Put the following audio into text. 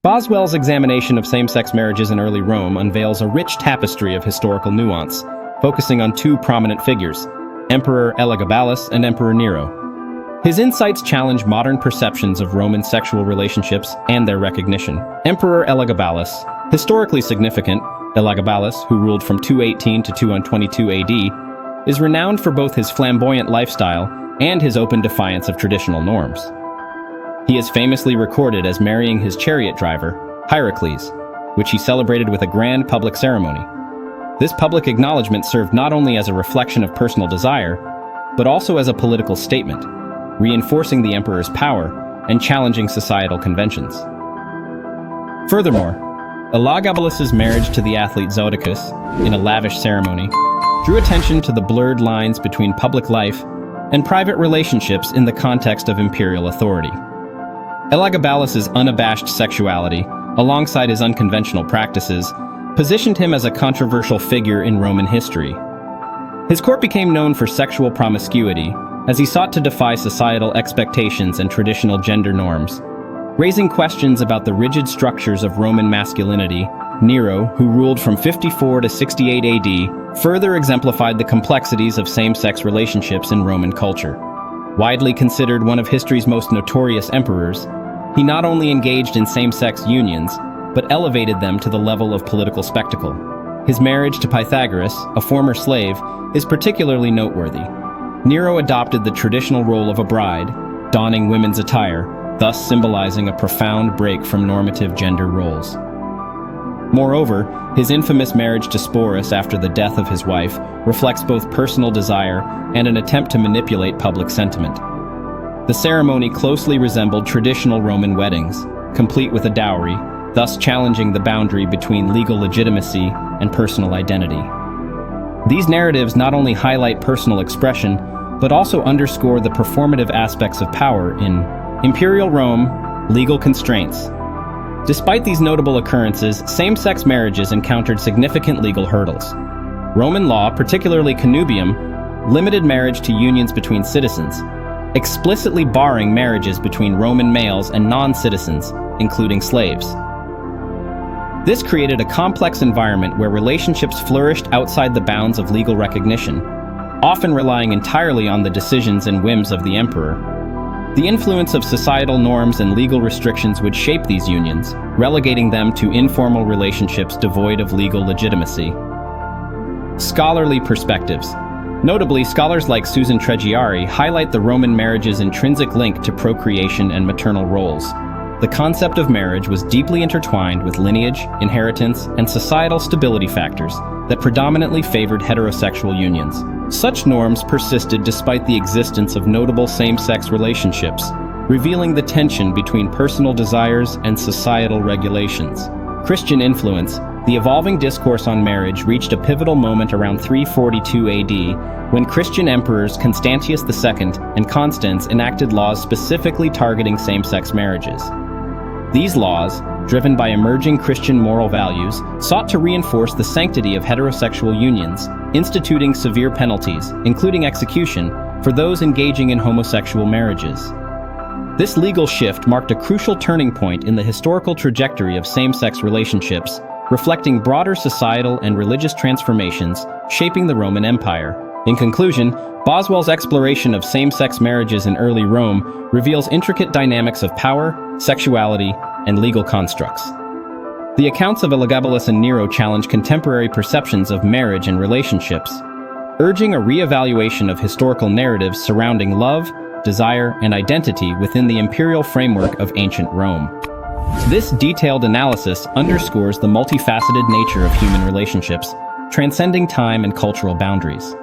Boswell's examination of same-sex marriages in early Rome unveils a rich tapestry of historical nuance, focusing on two prominent figures, Emperor Elagabalus and Emperor Nero. His insights challenge modern perceptions of Roman sexual relationships and their recognition. Emperor Elagabalus, historically significant, Elagabalus, who ruled from 218 to 222 AD, is renowned for both his flamboyant lifestyle and his open defiance of traditional norms. He is famously recorded as marrying his chariot driver, Hierocles, which he celebrated with a grand public ceremony. This public acknowledgement served not only as a reflection of personal desire, but also as a political statement, reinforcing the emperor's power and challenging societal conventions. Furthermore, Elagabalus's marriage to the athlete Zodicus, in a lavish ceremony, drew attention to the blurred lines between public life and private relationships in the context of imperial authority. Elagabalus's unabashed sexuality, alongside his unconventional practices, positioned him as a controversial figure in Roman history. His court became known for sexual promiscuity, as he sought to defy societal expectations and traditional gender norms. Raising questions about the rigid structures of Roman masculinity, Nero, who ruled from 54 to 68 AD, further exemplified the complexities of same-sex relationships in Roman culture. Widely considered one of history's most notorious emperors, he not only engaged in same-sex unions, but elevated them to the level of political spectacle. His marriage to Pythagoras, a former slave, is particularly noteworthy. Nero adopted the traditional role of a bride, donning women's attire, thus symbolizing a profound break from normative gender roles. Moreover, his infamous marriage to Sporus after the death of his wife reflects both personal desire and an attempt to manipulate public sentiment. The ceremony closely resembled traditional Roman weddings, complete with a dowry, thus challenging the boundary between legal legitimacy and personal identity. These narratives not only highlight personal expression, but also underscore the performative aspects of power in imperial Rome, legal constraints. Despite these notable occurrences, same-sex marriages encountered significant legal hurdles. Roman law, particularly connubium, limited marriage to unions between citizens, explicitly barring marriages between Roman males and non-citizens, including slaves. This created a complex environment where relationships flourished outside the bounds of legal recognition, often relying entirely on the decisions and whims of the emperor. The influence of societal norms and legal restrictions would shape these unions, relegating them to informal relationships devoid of legal legitimacy. Scholarly perspectives. Notably, scholars like Susan Treggiari highlight the Roman marriage's intrinsic link to procreation and maternal roles. The concept of marriage was deeply intertwined with lineage, inheritance, and societal stability factors that predominantly favored heterosexual unions. Such norms persisted despite the existence of notable same-sex relationships, revealing the tension between personal desires and societal regulations. Christian influence. The evolving discourse on marriage reached a pivotal moment around 342 AD, when Christian emperors Constantius II and Constans enacted laws specifically targeting same-sex marriages. These laws, driven by emerging Christian moral values, sought to reinforce the sanctity of heterosexual unions, instituting severe penalties, including execution, for those engaging in homosexual marriages. This legal shift marked a crucial turning point in the historical trajectory of same-sex relationships, reflecting broader societal and religious transformations shaping the Roman Empire. In conclusion, Boswell's exploration of same-sex marriages in early Rome reveals intricate dynamics of power, sexuality, and legal constructs. The accounts of Elagabalus and Nero challenge contemporary perceptions of marriage and relationships, urging a re-evaluation of historical narratives surrounding love, desire, and identity within the imperial framework of ancient Rome. This detailed analysis underscores the multifaceted nature of human relationships, transcending time and cultural boundaries.